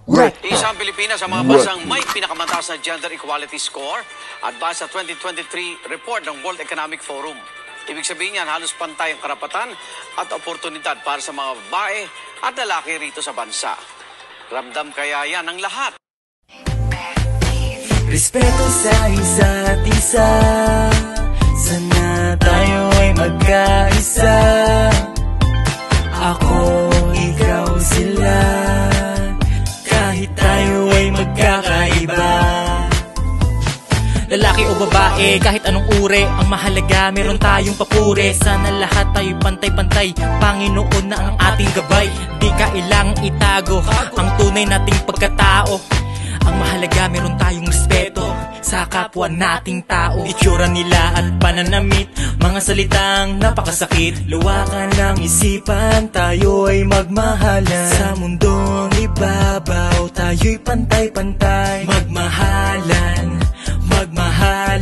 Isang Pilipinas sa mga bansang may pinakamataas na gender equality score at base sa 2023 report ng World Economic Forum. Ibig sabihin yan, halos pantay ang karapatan at oportunidad para sa mga babae at lalaki rito sa bansa. Ramdam kaya yan ng lahat. Respeto sa isa't isa, sana tayo ay magkaisa. Ako, ikaw, sila, kahit tayo ay magkakaiba. Lalaki o babae, kahit anong uri, ang mahalaga meron tayong papuri. Sana lahat tayo pantay-pantay, Panginoon na ang ating gabay. Di kailangang itago ang tunay nating pagkatao. Ang mahalaga meron tayong respeto sa kapwa nating tao. Itsura nila at pananamit, mga salitang napakasakit. Luwakan ng isipan, tayo ay magmahalan. Sa mundong ibabaw, tayo'y pantay-pantay. Magmahalan, magmahalan.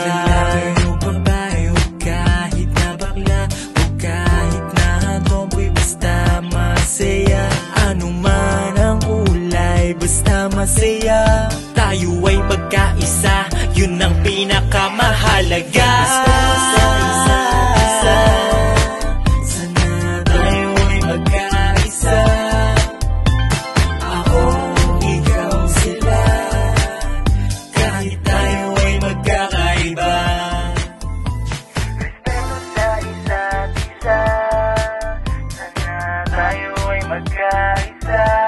Lalaki o babae, o kahit na bakla, o kahit na tomboy, basta masaya. Ano man ang kulay, basta masaya. Tayo ay magkaisa, yun ang pinakamahalaga. Respeto sa isa't isa, sana tayo ay magkaisa. Ako, ikaw, sila, kahit tayo ay magkakaiba. Respeto sa isa't isa, sana tayo ay magkaisa.